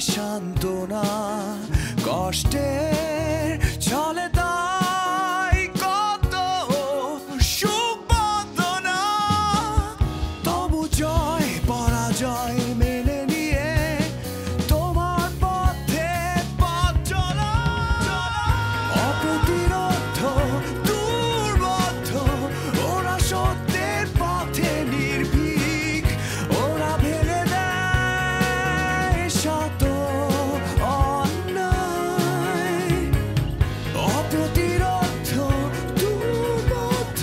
সান্ত্বনা কষ্টের চলে তাই কত সুখ বন্দনা তবু জয় পরাজয় মেনে নিয়ে তোমার পথে পথ চলা অপ্রতিরোধ দুর্বোধ্য ওরা সত্যের পথে নির্ভীক ওরা ভেঙে দেয় শত অন্যায় অপ্রতিরোধ দুর্বোধ্য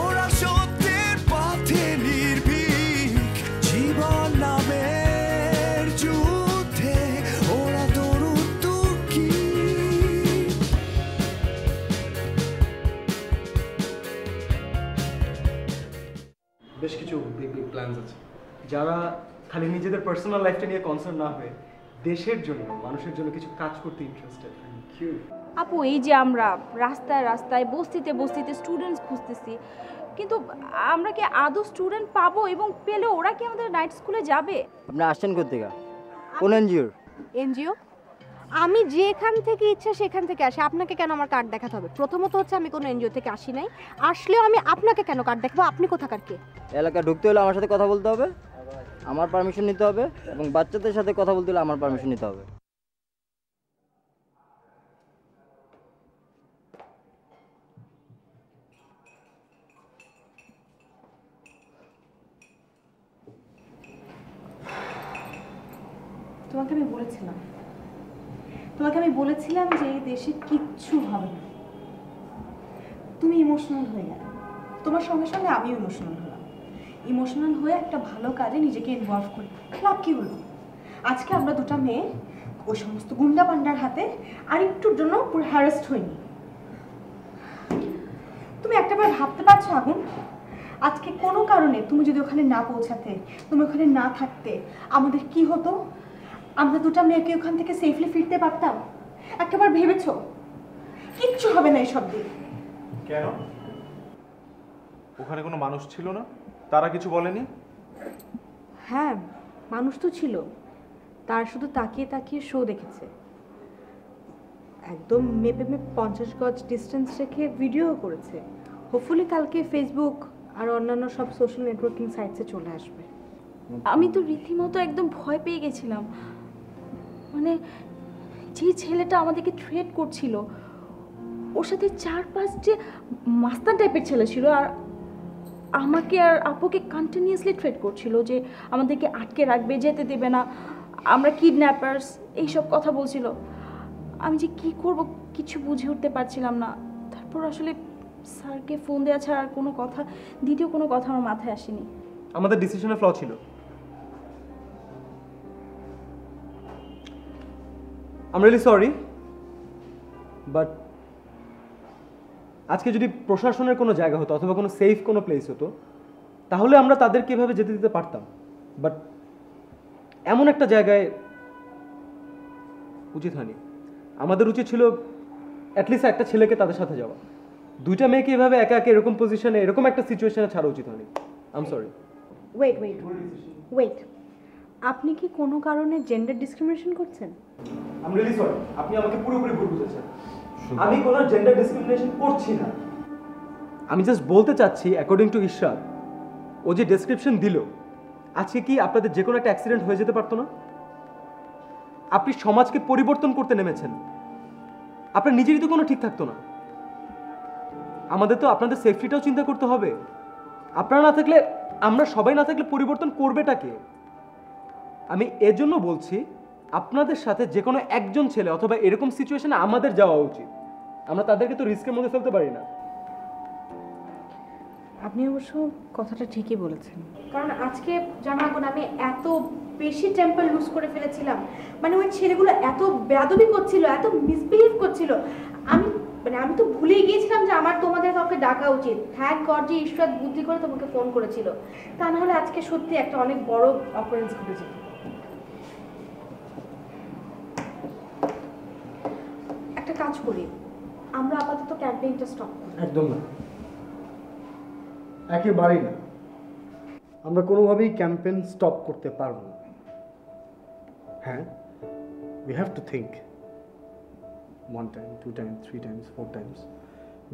ওরা সত্যের পথে নির্ভীক জীবন নামের যুদ্ধে ওরা দৌড়ুত্তুকি বেশ কিছু বিগ বিগ প্ল্যানস আছে যারা খালি নিজেদের পার্সোনাল লাইফটা নিয়ে কনসার্ন না হয়ে দেশের জন্য মানুষের জন্য কিছু কাজ করতে ইন্টারেস্টেড। আপু এই যে আমরা রাস্তায় রাস্তায় বস্তিতে বস্তিতে স্টুডেন্টস খুঁজতেছি কিন্তু আমরা কি আদৌ স্টুডেন্ট পাবো এবং পেলে ওরা কি আমাদের নাইট স্কুলে যাবে? আপনি আসছেন কোথেকে? কোন এনজিওর? এনজিও আমি যেখান থেকে ইচ্ছা সেখান থেকে আসি, আপনাকে কেন আমার কার্ড দেখাতে হবে? প্রথমত হচ্ছে আমি কোনো এনজিও থেকে আসি নাই, আসলেও আমি আপনাকে কেন কার্ড দেখাবো? আপনি কোথাকার কে? এলাকা ঢুকতে হলে আমার সাথে কথা বলতে হবে, আমার পারমিশন নিতে হবে, এবং বাচ্চাদের সাথে কথা বলতে হলে আমার পারমিশন নিতে হবে। তোমাকে আমি বলেছিলাম যে এই দেশে কিচ্ছু হবে না। তুমি ইমোশনাল হয়ে গেলে, তোমার সঙ্গে সঙ্গে আমিও ইমোশনাল হলাম। ইমোশনাল হয়ে একটা ভালো কাজে নিজেকে ইনভলভ করি, লাভ কি হলো? আজকে আমরা দুটো মেয়ে ওই সমস্ত গুন্ডা পান্ডার হাতে আর একটুর জন্য পুরো হ্যারাস্ট হইনি। তুমি একটাবার ভাবতে পারছো আগুন, আজকে কোনো কারণে তুমি যদি ওখানে না পৌঁছাতে, তুমি ওখানে না থাকতে, আমাদের কি হতো? আমরা দুটো মেয়েকে ওখান থেকে সেফলি ফিরতে পারতাম? একবার ভেবেছো? কিচ্ছু হবে না এইসব দিয়ে। কেন? ওখানে কোনো মানুষ ছিল না? তারা কিছু বলেনি? হ্যাঁ, মানুষ তো ছিল, তার শুধু তাকিয়ে তাকিয়ে শো দেখেছে। একদম মেপে 50 গজ ডিস্টেন্স রেখে ভিডিও করেছে। হোপফুলি কালকে ফেসবুক আর অন্যান্য সব সোশ্যাল নেটওয়ার্কিং সাইটসে চলে আসবে। আমি তো রীতিমতো একদম ভয় পেয়ে গেছিলাম। মানে যে ছেলেটা আমাদেরকে থ্রেট করছিল ওর সাথে 4-5 মাস্তান টাইপের ছেলে ছিল, আর আমাকে আর আপুকে কন্টিনিউয়াসলি থ্রেট করছিল যে আমাদেরকে আটকে রাখবে, যেতে দেবে না, আমরা কিডন্যাপার্স, এইসব কথা বলছিল। আমি যে কি করব কিছু বুঝে উঠতে পারছিলাম না। তারপর আসলে স্যারকে ফোন দেওয়া ছাড়া আর কোনো কথা, দ্বিতীয় কোনো কথা আমার মাথায় আসেনি। আমাদের ডিসিশনে ফ্ল ছিল। I am really sorry, but আজকে যদি প্রশাসনের কোনো জায়গা হতো অথবা কোনো সেফ কোনো প্লেস হতো তাহলে আমরা তাদেরকে এভাবে যেতে দিতে পারতাম। বাট এমন একটা জায়গায় উচিত হয়নি। আমাদের উচিত ছিল অ্যাটলিস্ট একটা ছেলেকে তাদের সাথে যাওয়া। দুইটা মেয়েকে এভাবে একা একা এরকম পজিশনে, এরকম একটা সিচুয়েশনে ছাড়া উচিত হয়নি। I am sorry. ওয়েট, আপনি কি কোনো কারণে জেন্ডার ডিসক্রিমিনেশন করছেন? আই এম রিয়েলি সরি, আপনি আমাকে পুরোপুরি ভুল বুঝেছেন। আমি কোনো জেন্ডার ডিসক্রিমিনেশন করছি না। আমি জাস্ট বলতে চাচ্ছি অ্যাকর্ডিং টু ইশরাত, ও যে ডেসক্রিপশন দিল, আজকে কি আপনাদের যে কোনো একটা অ্যাক্সিডেন্ট হয়ে যেতে পারতো না? আপনি সমাজকে পরিবর্তন করতে নেমেছেন, আপনার নিজেরই তো কোনো ঠিক থাকতো না। আমাদের তো আপনাদের সেফটিটাও চিন্তা করতে হবে। আপনারা না থাকলে, আমরা সবাই না থাকলে পরিবর্তন করবেটা কে? আমি এজন্য বলছি আপনাদের সাথে যে কোনো একজন ছেলে অথবা এরকম সিচুয়েশনে আমাদের যাওয়া উচিত। আমরা তাদেরকে তো রিস্কের মধ্যে ফেলতে পারি না। আপনি অবশ্য কথাটা ঠিকই বলেছেন, কারণ আজকে জানাগুন আমি এত বেশি টেম্পার লুজ করে ফেলেছিলাম। মানে ওই ছেলেগুলো এত বেয়াদবি করছিল, এত মিসবিহেভ করছিল, আমি তো ভুলেই গিয়েছিলাম যে আমার তোমাদের কাউকে ডাকা উচিত। থ্যাংক গড যে ঈশ্বর বুদ্ধি করে তোমাকে ফোন করেছিল, তা না হলে আজকে সত্যি একটা অনেক বড় অকারেন্স ঘটে যেত। একটা কাজ করি, আমরা আপাতত ক্যাম্পেইনটা স্টপ করি। একদম না, একেবারেই না। আমরা কোনোভাবেই ক্যাম্পেইন স্টপ করতে পারবো না। হ্যাঁ, we have to think 1 time 2 times 3 times 4 times,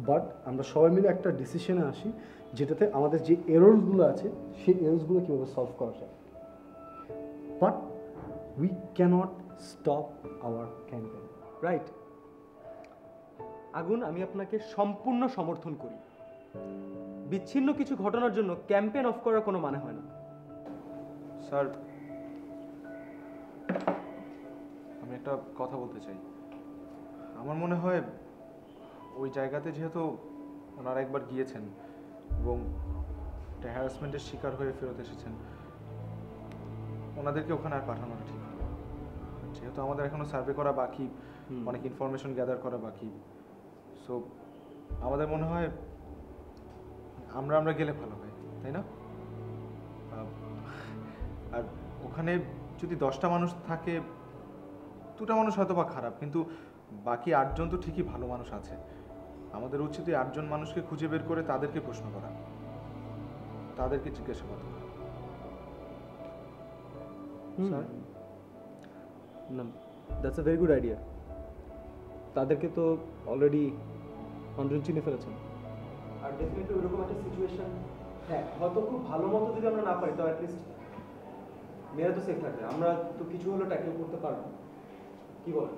but আমরা সবাই মিলে একটা ডিসিশনে আসি যেটাতে আমাদের যে এররসগুলো আছে সেই এররসগুলো কীভাবে সলভ করা যায়। But we can't stop our campaign. Right আগুন, আমি আপনাকে সম্পূর্ণ সমর্থন করি। বিচ্ছিন্ন কিছু ঘটনার জন্য ক্যাম্পেইন অফ করার কোনো মানে হয় না। স্যার, আমি একটা কথা বলতে চাই। আমার মনে হয় ওই জায়গাতে যেহেতু ওনারা একবার গিয়েছেন এবং একটা হ্যারাসমেন্টের শিকার হয়ে ফেরত এসেছেন, ওনাদেরকে ওখানে আর পাঠানোটা ঠিক হবে না। যেহেতু আমাদের এখনও সার্ভে করা বাকি, অনেক ইনফরমেশন গ্যাদার করা বাকি, সো আমাদের মনে হয় আমরা গেলে ভালো হয়, তাই না? আর ওখানে যদি 10টা মানুষ থাকে, 2টা মানুষ হয়তো বা খারাপ, কিন্তু বাকি 8 জন তো ঠিকই ভালো মানুষ আছে। আমাদের উচিত এই 8 জন মানুষকে খুঁজে বের করে তাদেরকে প্রশ্ন করা, তাদেরকে জিজ্ঞাসাবাদ করা। স্যার, না, that's a very good idea. তাদেরকে তো অলরেডি অনজন চিনে ফেলেছেন, আর ডেফিনেটলি ওইরকম একটা সিচুয়েশন, হ্যাঁ, হয়তো খুব ভালো মতো যদি আমরা না পারি, তো অ্যাটলিস্ট মেয়েরা তো সেফ থাকবে, আমরা তো কিছু হলেও ট্যাকেল করতে পারবো। কি বলেন?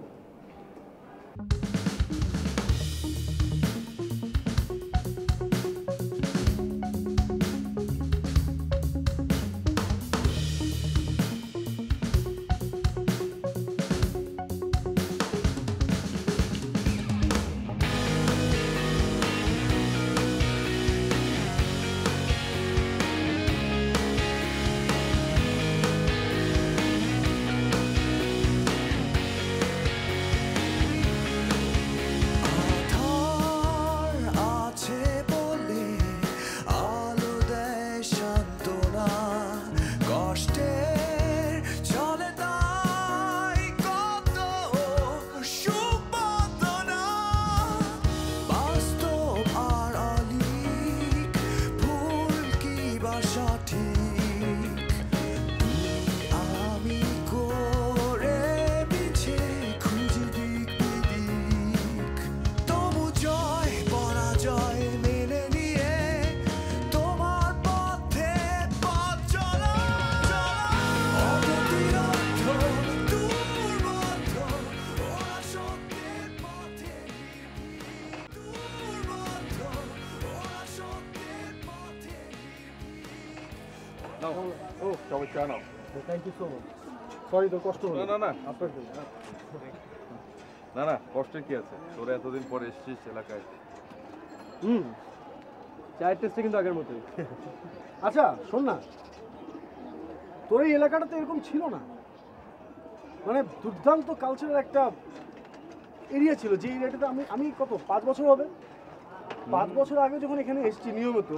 Thank you so much. Sorry তো কষ্ট হলো। না আপনার জন্য। না কষ্টের কি আছে, তোরা এতদিন পরে এসেছিস এলাকায়। চায়ের টেস্টে কিন্তু আগের মতোই। আচ্ছা শোন না, তোর এই এলাকাটা তো এরকম ছিল না, মানে দুর্দান্ত কালচারের একটা এরিয়া ছিল, যে এরিয়াটাতে আমি কত 5 বছর হবে, 5 বছর আগে যখন এখানে এসেছি নিয়মিত,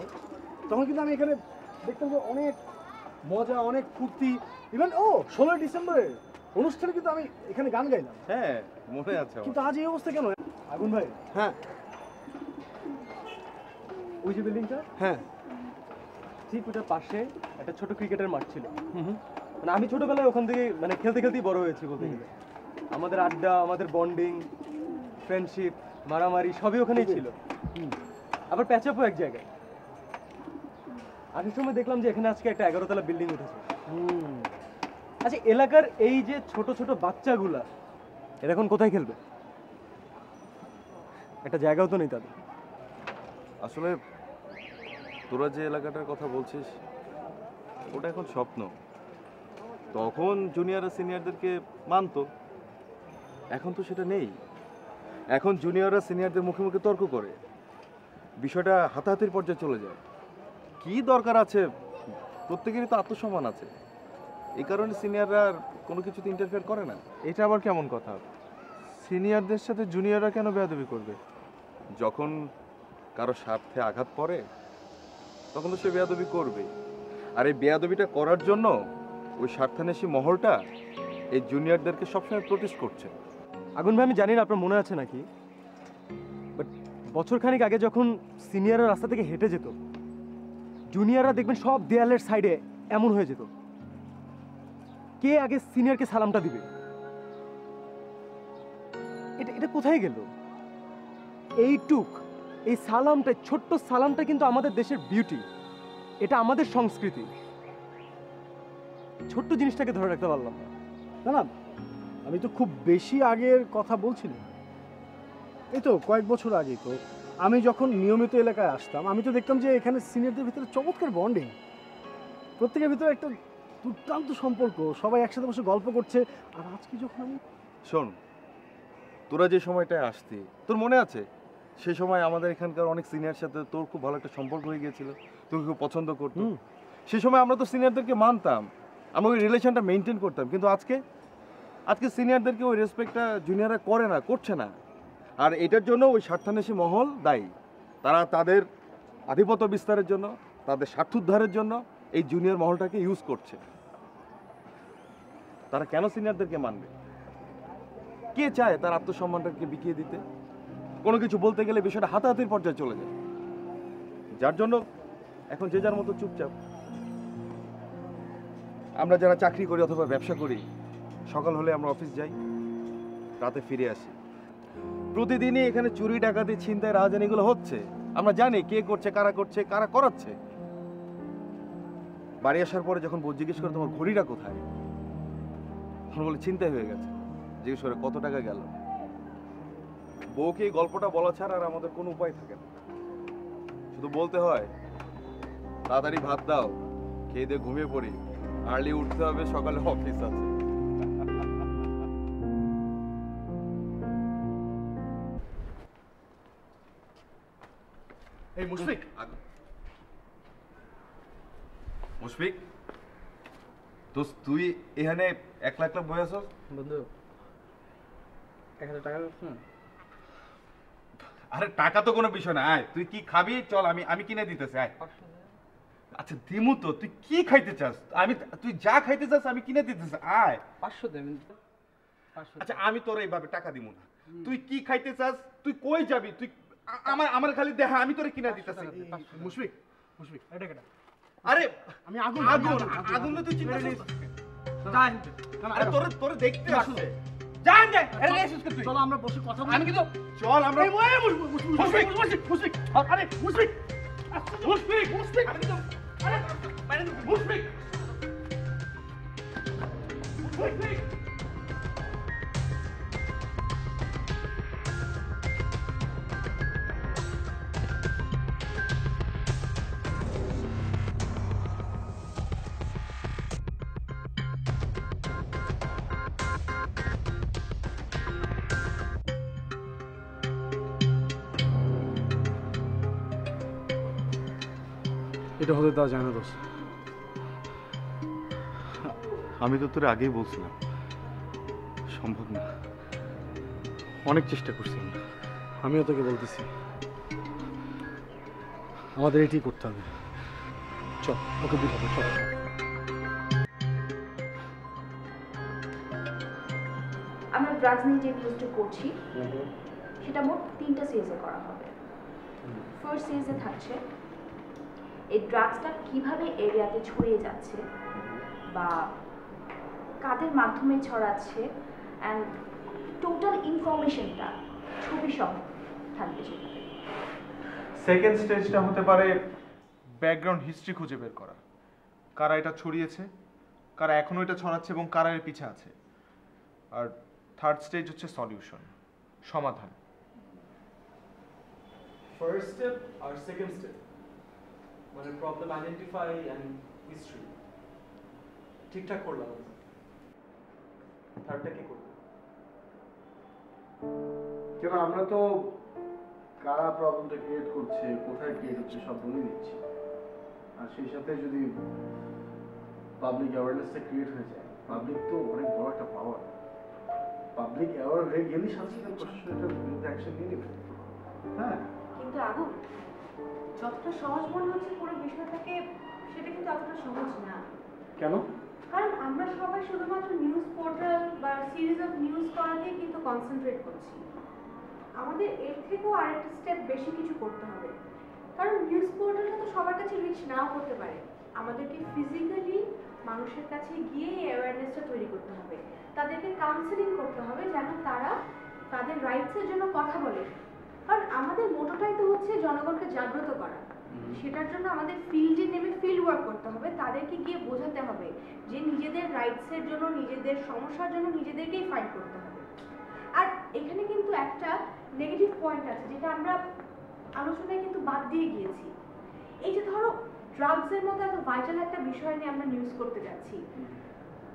তখন কিন্তু আমি এখানে দেখতাম যে অনেক মজা, অনেক ফুর্তি। ইভেন 16 ডিসেম্বরে অনুষ্ঠানে কিন্তু আমি এখানে গান গাইলাম। হ্যাঁ মনে আছে। কিন্তু আজ এই অবস্থা কেন? আগুন ভাই, হ্যাঁ ওই যে বিল্ডিংটা, হ্যাঁ ঠিক ওটার পাশে একটা ছোট ক্রিকেটের মাঠ ছিল। মানে আমি ছোটবেলায় ওখান থেকে মানে খেলতে খেলতেই বড় হয়েছি বলতে গেলে। আমাদের আড্ডা, আমাদের বন্ডিং, ফ্রেন্ডশিপ, মারামারি সবই ওখানেই ছিল। আবার প্যাচআপও এক জায়গায়। আসার সময় দেখলাম যে এখানে আজকে একটা 11 তলা বিল্ডিং উঠেছে। আচ্ছা, এলাকার এই যে ছোট ছোট বাচ্চাগুলা এরা এখন কোথায় খেলবে? একটা জায়গাও তো নেই তাদের। আসলে তোরা যে এলাকাটার কথা বলছিস ওটা এখন স্বপ্ন। তখন জুনিয়ররা সিনিয়রদেরকে মানতো, এখন তো সেটা নেই। এখন জুনিয়ররা সিনিয়রদের মুখে মুখে তর্ক করে, বিষয়টা হাতাহাতির পর্যায়ে চলে যায়। কি দরকার আছে? প্রত্যেকেরই তো আত্মসম্মান আছে, এই কারণে সিনিয়ররা কোনো কিছুতে ইন্টারফেয়ার করে না। এটা আবার কেমন কথা? সিনিয়রদের সাথে জুনিয়ররা কেন বেয়াদবি করবে? যখন কারো স্বার্থে আঘাত পড়ে তখন তো সে বেয়াদবি করবে, আর এই বেয়াদবিটা করার জন্য ওই স্বার্থান্বেষী মহলটা এই জুনিয়রদেরকে সবসময় প্রোটেস্ট করছে। আগুন ভাই, আমি জানি না আপনার মনে আছে নাকি, বাট বছরখানেক আগে যখন সিনিয়ররা রাস্তা থেকে হেঁটে যেত, জুনিয়ররা দেখবেন সব দেয়ালের সাইডে এমন হয়ে যেত, কে আগে সিনিয়রকে সালামটা দিবে। এটা কোথায় গেল? এই সালামটা, ছোট্ট সালামটা কিন্তু আমাদের দেশের বিউটি, এটা আমাদের সংস্কৃতি। ছোট্ট জিনিসটাকে ধরে রাখতে পারলাম না। না না, আমি তো খুব বেশি আগের কথা বলছি না, এই তো কয়েক বছর আগেই তো আমি যখন নিয়মিত এলাকায় আসতাম আমি তো দেখতাম যে এখানে সিনিয়রদের ভিতরে চমৎকার বন্ডিং, প্রত্যেকের ভিতরে একটা দুর্দান্ত সম্পর্ক, সবাই একসাথে বসে গল্প করছে। আর আজকে যখন আমি শোন, তোরা যে সময়টায় আসতি তোর মনে আছে? সেই সময় আমাদের এখানকার অনেক সিনিয়র সাথে তোর খুব ভালো একটা সম্পর্ক হয়ে গিয়েছিল, তোকে খুব পছন্দ করতো। সেই সময় আমরা তো সিনিয়রদেরকে মানতাম, আমরা ওই রিলেশনটা মেনটেন করতাম। কিন্তু আজকে সিনিয়রদেরকে ওই রেসপেক্টটা জুনিয়ররা করে না, করছে না। আর এটার জন্য ওই স্বার্থান্বেষী মহল দায়ী। তারা তাদের আধিপত্য বিস্তারের জন্য, তাদের স্বার্থ উদ্ধারের জন্য এই জুনিয়র মহলটাকে ইউজ করছে। তারা কেন সিনিয়রদেরকে মানবে? কে চায় তার আত্মসম্মানটাকে বিকিয়ে দিতে? কোনো কিছু বলতে গেলে বিষয়টা হাতাহাতির পর্যায়ে চলে যায়, যার জন্য এখন যে যার মতো চুপচাপ। আমরা যারা চাকরি করি অথবা ব্যবসা করি, সকাল হলে আমরা অফিস যাই, রাতে ফিরে আসি। প্রতিদিনই এখানে চুরি, ডাকাতি, ছিনতাই, রাহাজানিগুলো হচ্ছে। আমরা জানি কে করছে, কারা করাচ্ছে। বাড়ি আসার পরে যখন বউ জিজ্ঞেস করে তোমার ঘড়িটা কোথায়, তখন বলে চিন্তাই হয়ে গেছে। জিজ্ঞেস করে কত টাকা গেল। বউকে এই গল্পটা বলা ছাড়া আর আমাদের কোনো উপায় থাকে না, শুধু বলতে হয় তাড়াতাড়ি ভাত দাও, খেয়ে দিয়ে ঘুমিয়ে পড়ি, আর্লি উঠতে হবে, সকালে অফিস আছে। এই মুশফিক, তো তুই এখানে একলা একলা বই আছো? বন্ধু, 1000 টাকা রাখছ না? আরে টাকা তো কোনো বিষয় না, আয় তুই কি খাবি চল, আমি কিনে দিতেছি, আয়। আচ্ছা দিমু তো, তুই কি খাইতে চাস? তুই যা খাইতে চাস আমি কিনে দিতেছি, আয়। 500 দেবেন? আচ্ছা আমি তোর এইভাবে টাকা দিমু না। তুই কি খাইতে চাস, তুই কই যাবি, তুই আমার খালি দেখা, আমি তোরে কিনে দিতেছি। মুশফিক, এটা কেটা? আরে আমি আগুন তুই চিন্তা করিস যাই, আরে তোরে দেখতে আসছে। যান যাই, আরে এসেছিস তুই? চলো আমরা বসে কথা বলি। আমি কিন্তু চল আমরা মুশফিক, আরে মুশফিক, আমি কিন্তু আরে মানে মুশফিক। এটা হতে দেওয়া যায় না দোস্ত। আমি তো তোরে আগেই বলছিলাম সম্ভব না, অনেক চেষ্টা করছি আমরা। আমিও তোকে বলতেছি আমাদের এটাই করতে হবে। চল ওকে বুঝাবো, চল। আমরা ড্রাগস নিয়ে যে কেসটা করছি সেটা মোট 3টা সিরিজে করা হবে। ফার্স্ট সিরিজে থাকছে এই ড্রাগসটা কিভাবে এরিয়াতে ছড়িয়ে যাচ্ছে বা কাদের মাধ্যমে ছড়াচ্ছে অ্যান্ড টোটাল ইনফরমেশনটা ছবি সহ থাকবে সেখানে। সেকেন্ড স্টেজটা হতে পারে ব্যাকগ্রাউন্ড হিস্ট্রি খুঁজে বের করা, কারা এটা ছড়িয়েছে, কারা এখনো এটা ছড়াচ্ছে এবং কারা এর পিছে আছে। আর থার্ড স্টেজ হচ্ছে সলিউশন, সমাধান। ফার্স্ট স্টেপ আর সেকেন্ড স্টেপ মানে প্রবলেম আইডেন্টিফাই এন্ড হিস্ট্রি ঠিকঠাক করলাম, থার্ডটা কি করব? কেন আমরা তো কারা প্রবলেমটা ক্রিয়েট করছে, কোথায় ক্রিয়েট হচ্ছে সব বলে দিচ্ছি। আর সেই সাথে যদি পাবলিক অ্যাওয়ারনেসটা ক্রিয়েট হয়ে যায়, পাবলিক তো অনেক বড় একটা পাওয়ার, পাবলিক অ্যাওয়ার হয়ে গেলেই সাথে সাথে প্রশাসন এটার বিরুদ্ধে অ্যাকশন নিয়ে নেবে। হ্যাঁ, কিন্তু আগুন, যতটা সহজ মনে হচ্ছে পুরো বিষয়টাকে, সেটা কিন্তু অতটা সহজ না। কেন? কারণ আমরা সবাই শুধুমাত্র নিউজ পোর্টাল বা সিরিজ অফ নিউজ করাতেই কিন্তু কনসেন্ট্রেট করছি। আমাদের এর থেকেও আরেকটা স্টেপ বেশি কিছু করতে হবে। কারণ নিউজ পোর্টালটা তো সবার কাছে রিচ নাও করতে পারে। আমাদেরকে ফিজিক্যালি মানুষের কাছে গিয়ে এই অ্যাওয়ারনেসটা তৈরি করতে হবে, তাদেরকে কাউন্সেলিং করতে হবে যেন তারা তাদের রাইটসের জন্য কথা বলে। কারণ আমাদের মোটোটাই তো হচ্ছে জনগণকে জাগ্রত করা। সেটার জন্য আমাদের ফিল্ডে নেমে ফিল্ড ওয়ার্ক করতে হবে, তাদেরকে গিয়ে বোঝাতে হবে যে নিজেদের রাইটসের জন্য, নিজেদের সমস্যার জন্য নিজেদেরকেই ফাইট করতে হবে। আর এখানে কিন্তু একটা নেগেটিভ পয়েন্ট আছে যেটা আমরা আলোচনায় কিন্তু বাদ দিয়ে গিয়েছি। এই যে ধরো ড্রাগসের মতো এত ভাইটাল একটা বিষয় নিয়ে আমরা নিউজ করতে যাচ্ছি,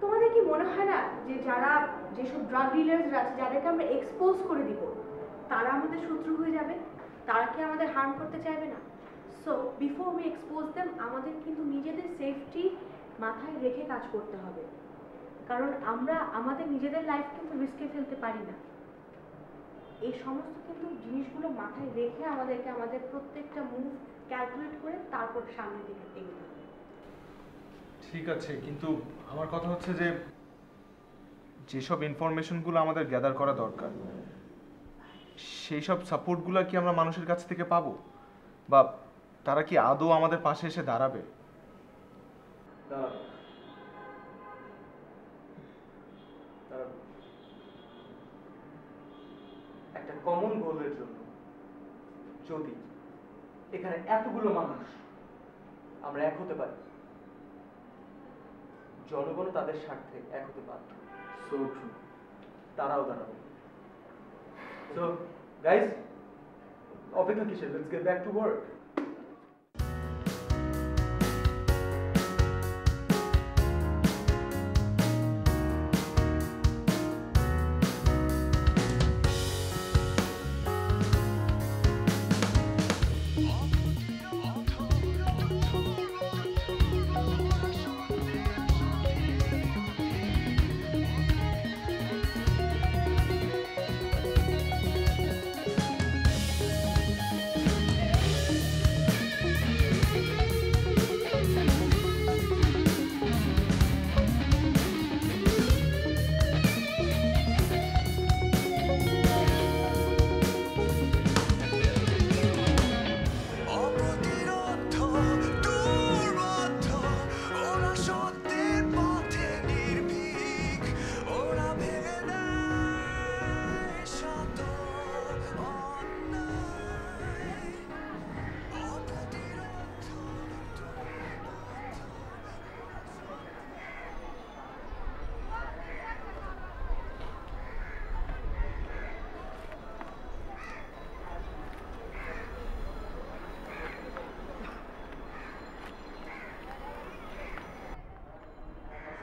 তোমাদের কি মনে হয় না যে যারা যেসব ড্রাগ ডিলার্সরা আছে যাদেরকে আমরা এক্সপোজ করে দিব তারা আমাদের শত্রু হয়ে যাবে? তারা কি আমাদের হার্ম করতে চাইবে না? So before we expose them আমাদের কিন্তু নিজেদের সেফটি মাথায় রেখে কাজ করতে হবে, কারণ আমরা আমাদের নিজেদের লাইফ কিন্তু রিস্কে ফেলতে পারি না। এই সমস্ত কিন্তু জিনিসগুলো মাথায় রেখে আমাদেরকে আমাদের প্রত্যেকটা মুভ ক্যালকুলেট করে তারপর সামনের দিকে এগোতে হবে। ঠিক আছে, কিন্তু আমার কথা হচ্ছে যে যেসব ইনফরমেশনগুলো আমাদের গ্যাদার করা দরকার সেই সব সাপোর্টগুলো কি আমরা মানুষের কাছ থেকে পাবো, বা তারা কি আদৌ আমাদের পাশে এসে দাঁড়াবে? একটা কমন গোলের জন্য যদি এখানে এতগুলো মানুষ আমরা এক হতে পারি, জনগণ তাদের স্বার্থে এক হতে বাধ্য। সো ট্রু, তারাও দাঁড়াবে। সো গাইস, অপেক্ষা কিসের? Let's get back to work.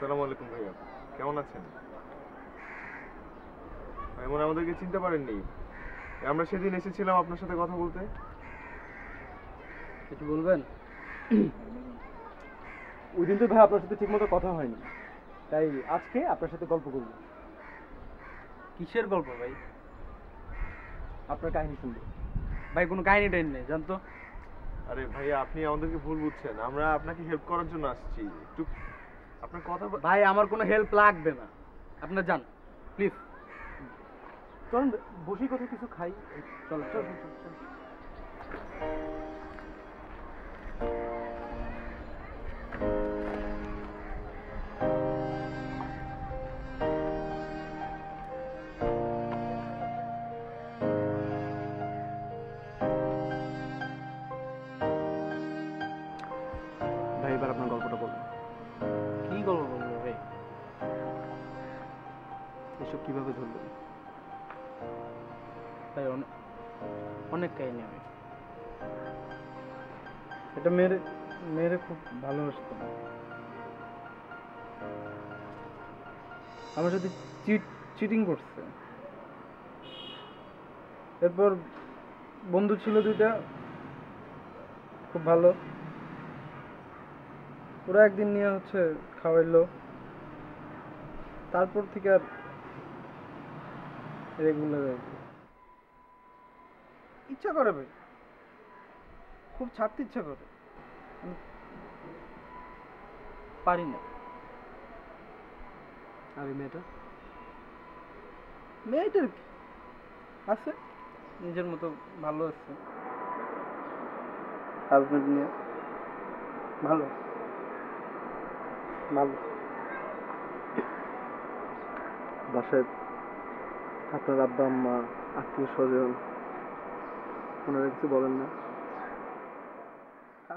আসসালামু আলাইকুম ভাইয়া, কেমন আছেন? এমন আমাদেরকে চিনতে পারেননি? আমরা সেদিন এসেছিলাম আপনার সাথে কথা বলতে। কিছু বলবেন? ওই দিন তো ভাই আপনার সাথে ঠিকমতো কথা হয়নি, তাই আজকে আপনার সাথে গল্প করব। কিসের গল্প ভাই? আপনার কাহিনী শুনবো। ভাই কোনো কাহিনী টাইনি নেই, জানতো। আরে ভাইয়া, আপনি আমাদেরকে ভুল বুঝছেন, আমরা আপনাকে হেল্প করার জন্য আসছি। একটু আপনার কথা ভাই আমার কোনো হেল্প লাগবে না, আপনার যান প্লিজ। চলুন বসি, কথা কিছু খাই। চলো চল চল চল। ভাই এবার আপনার গল্পটা বলুন। কি গল্প বলবো ভাই? এসব কিভাবে ধরলেন? ভাই অনেক কাহিনী। আমি এটা মেয়েরে খুব ভালোবাসতাম। আমার সাথে চিটিং করছে। এরপর বন্ধু ছিল দুইটা, খুব ভালো। ওরা একদিন নিয়ে খাওয়াইলো, তারপর থেকে আর রেগুলার ইচ্ছা করে ভাই, খুব ছাড়তে ইচ্ছা করে, পারি না। আর এই মেয়েটার কি আছে, নিজের মতো ভালো আছে, হাজবেন্ড নিয়ে ভালো ভালো। বাসায় আপনার আব্বা আম্মা আত্মীয় স্বজন ওনারা কিছু বলেন না?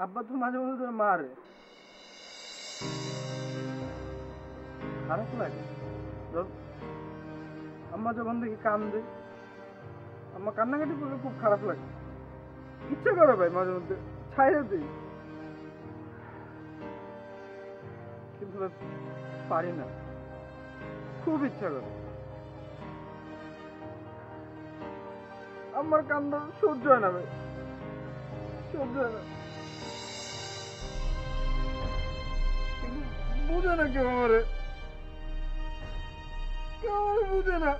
আব্বা তো মাঝে মাঝে তোর মারে, খারাপ লাগে। আম্মা যখন দেখি কান্দে, আম্মা কান্নাকাটি করলে খুব খারাপ লাগে, ইচ্ছা করে ভাই মাঝে মধ্যে ছাইড়ে দিই, কিন্তু পারি না, খুব ইচ্ছা করে। আমার কান্না সহ্য হয় না ভাই, সহ্য হয় না, বুঝে না কেউ আমারে, কেউ আমারে বুঝে না।